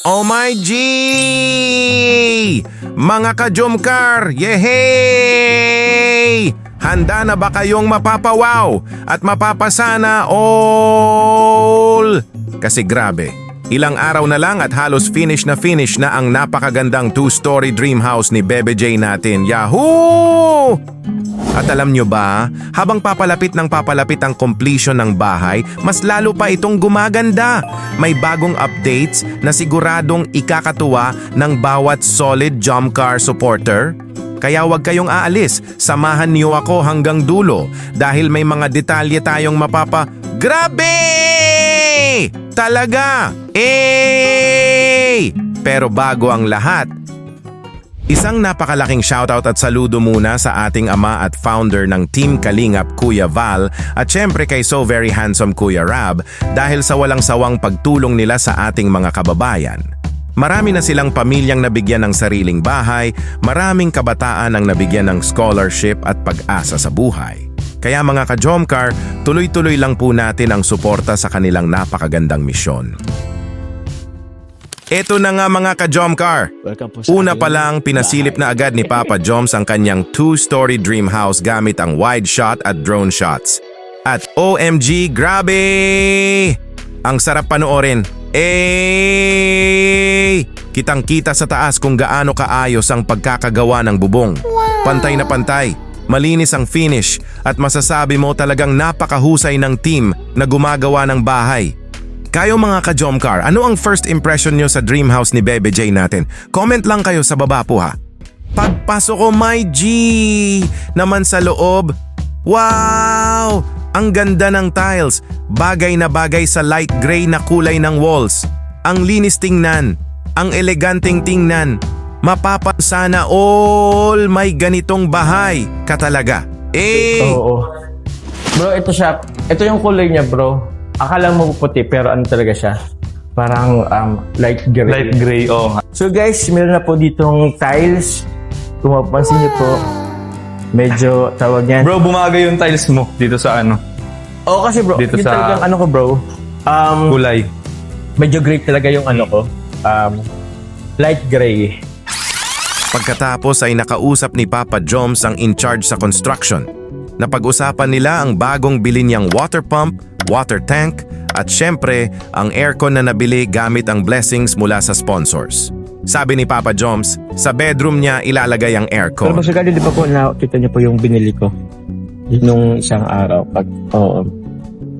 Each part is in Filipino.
Oh my G! Mga ka-Jomcar! Yehey! Handa na ba kayong mapapawaw at mapapasana all? Kasi grabe, ilang araw na lang at halos finish na ang napakagandang 2-story dream house ni Bebe J natin. Yahoo! At alam nyo ba, habang papalapit ang completion ng bahay, mas lalo pa itong gumaganda. May bagong updates na siguradong ikakatuwa ng bawat solid Jomcar supporter. Kaya huwag kayong aalis, samahan niyo ako hanggang dulo dahil may mga detalye tayong Grabe! Talaga! Pero bago ang lahat, isang napakalaking shoutout at saludo muna sa ating ama at founder ng Team Kalingap, Kuya Val, at syempre kay So Very Handsome Kuya Rab dahil sa walang sawang pagtulong nila sa ating mga kababayan. Marami na silang pamilyang nabigyan ng sariling bahay, maraming kabataan ang nabigyan ng scholarship at pag-asa sa buhay. Kaya mga ka-Jomcar, tuloy-tuloy lang po natin ang suporta sa kanilang napakagandang misyon. Ito na nga mga ka-Jomcar. Una pa lang, pinasilip na agad ni Papa Joms ang kanyang 2-story dream house gamit ang wide shot at drone shots. At OMG, grabe! Ang sarap panoorin. Kitang-kita sa taas kung gaano kaayos ang pagkakagawa ng bubong. Pantay na pantay, malinis ang finish at masasabi mo talagang napakahusay ng team na gumagawa ng bahay. Kayo mga ka-Jomcar, ano ang first impression nyo sa dream house ni Bebe J natin? Comment lang kayo sa baba po ha. Pagpasok ko, my G! Naman sa loob, wow! Ang ganda ng tiles, bagay na bagay sa light gray na kulay ng walls. Ang linis tingnan, ang eleganteng tingnan. Mapapasana all may ganitong bahay ka talaga. Oo. Bro, ito siya. Ito yung kulay niya, bro. Akala mo puti pero ano talaga siya? Parang light gray. Light gray, oo nga. So guys, meron na po ditong tiles. Kung mapapansin niyo po, medyo tawag yan. Bro, bumagay yung tiles mo dito sa ano. Oo kasi bro, Dito yung sa- talagang ano ko bro. Kulay. Medyo gray talaga yung ano ko. Light gray. Pagkatapos ay nakausap ni Papa Joms ang in-charge sa construction. Napag-usapan nila ang bagong bilin niyang water pump, water tank, at syempre ang aircon na nabili gamit ang blessings mula sa sponsors. Sabi ni Papa Joms, sa bedroom niya ilalagay ang Pero aircon. masagali di ba po na kita niyo po yung binili ko nung isang araw.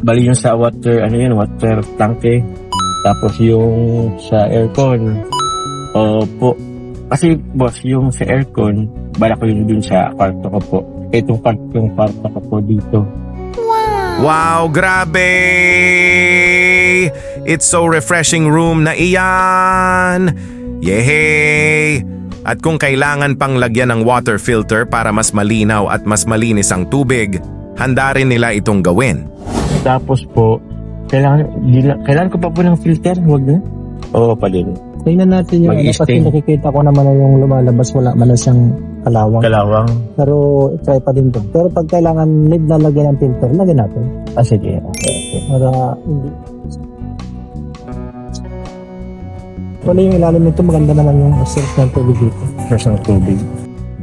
Bali yung sa water, water tank eh. Tapos yung sa aircon. Opo. Kasi boss, yung sa aircon, bala ko yun dun sa kwarto ko po. Itong kwarto ko po dito. Wow, grabe! It's so refreshing room na iyan! Yehey! At kung kailangan pang lagyan ng water filter para mas malinaw at mas malinis ang tubig, handa rin nila itong gawin. Tapos po, kailangan ko pa po ng filter, huwag na? Oo pa din. Tingnan natin yung ano, kasi nakikita ko naman na yung lumalabas, wala man na siyang kalawang. Kalawang. Pero try pa din to. Pero pag kailangan need na lagyan ng filter, lagyan natin. Sige. Para hindi. Wala yung ilalim nito, maganda naman yung source ng tubig dito. Source ng tubig.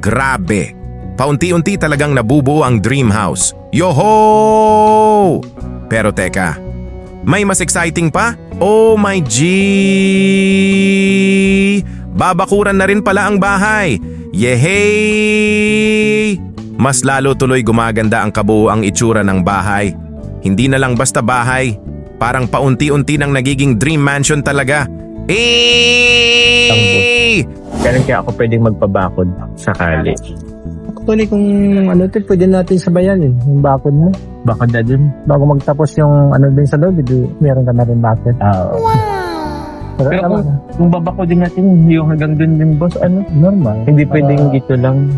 Grabe! Paunti-unti talagang nabubuo ang dream house. Yoho! Pero teka, may mas exciting pa? Oh my G! Babakuran na rin pala ang bahay. Yehey! Mas lalo tuloy gumaganda ang kabuuang itsura ng bahay. Hindi na lang basta bahay. Parang paunti-unti nang nagiging dream mansion talaga. Kailan kaya ako pwedeng magpabakod sakali? Actually, kung ano ito, pwede natin sabayan yung bakod mo. Bakod na dun? Bago magtapos yung ano din sa loob, meron ka na rin bakod. Pero Pero naman, kung babakodin natin yung hanggang dun din boss, normal. hindi pwedeng dito lang.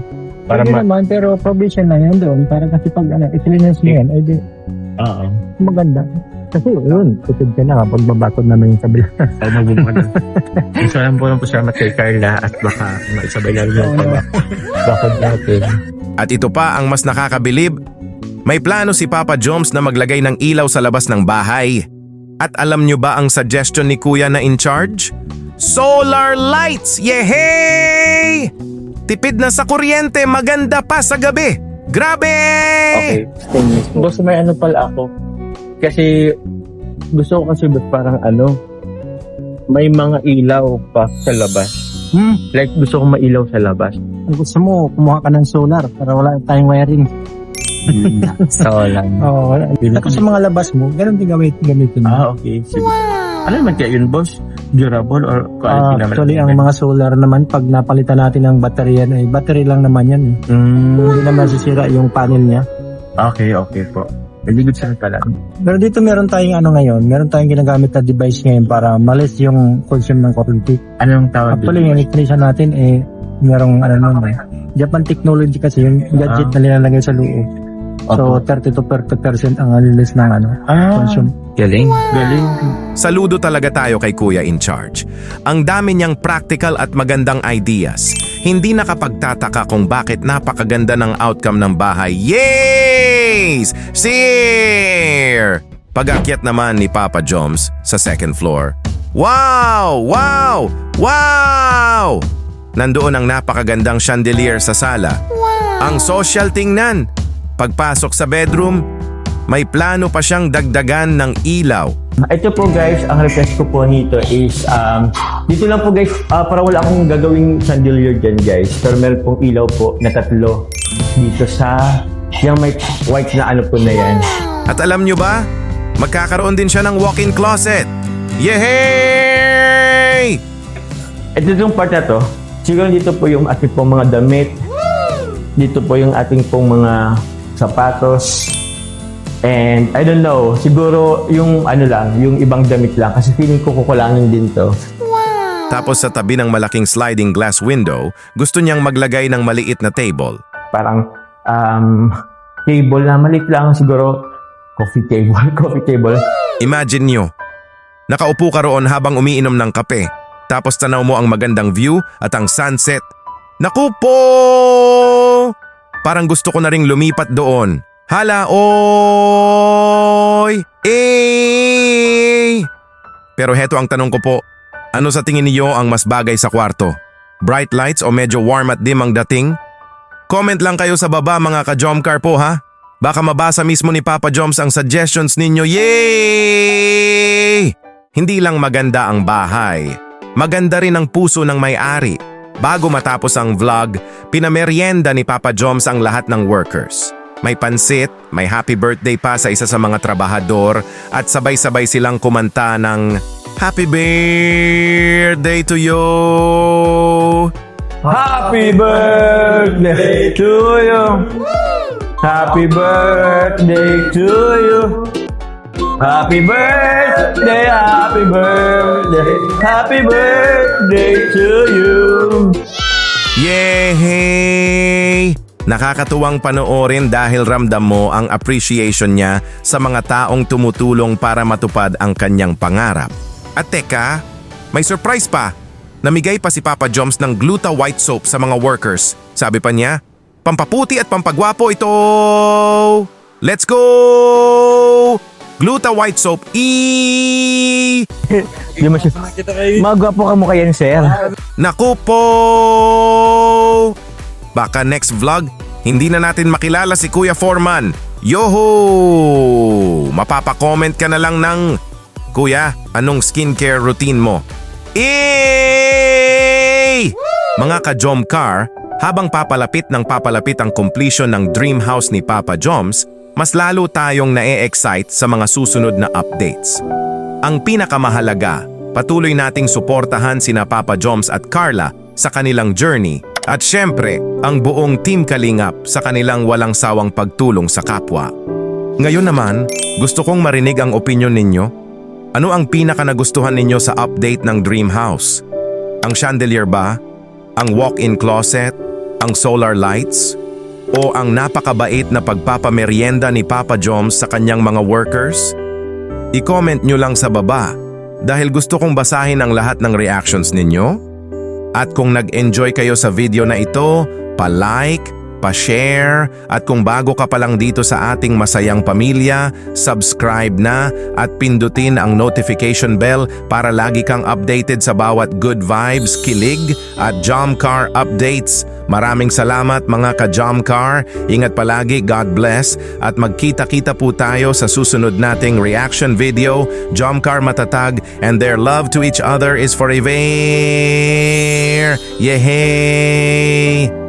Para Pwede naman, pero provision na yan doon. Para kasi pag i-cleanse mo yan, di Oo. maganda. Kasi yun, tutod ka na kapag babakod namin yung kabila. Ay, magbubukod na. Gusto lang po ng pasalamat kay Carla at baka maisabay lang yung bakod natin. At ito pa ang mas nakakabilib. May plano si Papa Joms na maglagay ng ilaw sa labas ng bahay. At alam nyo ba ang suggestion ni Kuya na in charge? solar lights! Yehey! Tipid na sa kuryente, maganda pa sa gabi. Grabe! Okay, stainless. Boss, may ano pala ako. Kasi, gusto ko kasi parang may mga ilaw pa sa labas. Like, gusto ko mailaw sa labas. Kung gusto mo, kumuha ka ng solar para wala tayong wiring. Solar. Oo, wala. Tapos sa mga labas mo, ganun din gamitin mo. Okay. Sige. Ano naman kaya yun, boss? Durable or quality naman? Actually, ang mga solar naman, pag napalitan natin ng baterya, battery lang naman yan. Hindi naman sisira yung panel niya. Okay po. Very good sir pala. Pero dito meron tayong meron tayong ginagamit na device ngayon para malis yung consume ng kuryente. Anong tawag Actually, yung electrician natin, merong Japan technology kasi yung gadget na nilalagay sa loob. So, 30 to 40% ang alilis ng consume. Galing. Saludo talaga tayo kay Kuya in charge. Ang dami niyang practical at magandang ideas. Hindi nakapagtataka kung bakit napakaganda ng outcome ng bahay. Yes! Sir! Pag-akyat naman ni Papa Joms sa second floor. Wow! Wow! Wow! Nandoon ang napakagandang chandelier sa sala. Ang social tingnan. Pagpasok sa bedroom, may plano pa siyang dagdagan ng ilaw. Ito po guys, ang request ko po nito is, dito lang po guys, para wala akong gagawing chandelier dyan guys. Pero meron pong ilaw po na 3 dito sa, yung may white na po na yan. At alam nyo ba, magkakaroon din siya ng walk-in closet. Yehey! Ito yung part na to, siguro dito po yung ating pong mga damit, dito po yung ating pong mga sapatos, and I don't know, siguro yung yung ibang damit lang kasi feeling ko kukulangin din to. Tapos sa tabi ng malaking sliding glass window, gusto niyang maglagay ng maliit na table. Parang table na maliit lang siguro, coffee table. Imagine nyo, nakaupo ka roon habang umiinom ng kape, tapos tanaw mo ang magandang view at ang sunset. Naku po! Parang gusto ko na ring lumipat doon. Hala, oy! Pero heto ang tanong ko po, ano sa tingin niyo ang mas bagay sa kwarto? Bright lights o medyo warm at dim ang dating? Comment lang kayo sa baba mga ka-Jomcar po ha. Baka mabasa mismo ni Papa Joms ang suggestions ninyo. Yay! Hindi lang maganda ang bahay, maganda rin ang puso ng may-ari. Bago matapos ang vlog, pinameryenda ni Papa Joms ang lahat ng workers. May pansit, may happy birthday pa sa isa sa mga trabahador at sabay-sabay silang kumanta ng Happy Birthday to you! Happy birthday to you! Happy birthday to you! Happy birthday, happy birthday, happy birthday to you! Yehey! Nakakatuwang panoorin dahil ramdam mo ang appreciation niya sa mga taong tumutulong para matupad ang kanyang pangarap. At teka, may surprise pa! Namigay pa si Papa Joms ng Gluta White Soap sa mga workers. Sabi pa niya, pampaputi at pampagwapo ito! Let's go! Gluta White Soap, Di mo siya. Magwapo ka mukha yan, sir. Naku po! Baka next vlog, hindi na natin makilala si Kuya Foreman. Yoho! Mapapa-comment ka na lang ng, Kuya, anong skincare routine mo? Mga ka-Jomcar, habang papalapit ang completion ng dream house ni Papa Joms, mas lalo tayong na-e-excite sa mga susunod na updates. Ang pinakamahalaga, patuloy nating suportahan sina Papa Joms at Carla sa kanilang journey at syempre, ang buong Team Kalingap sa kanilang walang sawang pagtulong sa kapwa. Ngayon naman, gusto kong marinig ang opinyon ninyo. Ano ang pinaka-nagustuhan ninyo sa update ng Dream House? Ang chandelier ba? Ang walk-in closet? Ang solar lights? O ang napakabait na pagpapameryenda ni Papa Joms sa kanyang mga workers? I-comment nyo lang sa baba dahil gusto kong basahin ang lahat ng reactions ninyo. At kung nag-enjoy kayo sa video na ito, pa-like, pa-share, at kung bago ka pa lang dito sa ating masayang pamilya, subscribe na at pindutin ang notification bell para lagi kang updated sa bawat good vibes, kilig at Jomcar updates. Maraming salamat mga ka-Jomcar, ingat palagi, God bless, at magkita-kita po tayo sa susunod nating reaction video. Jomcar matatag and their love to each other is forever. Yehey!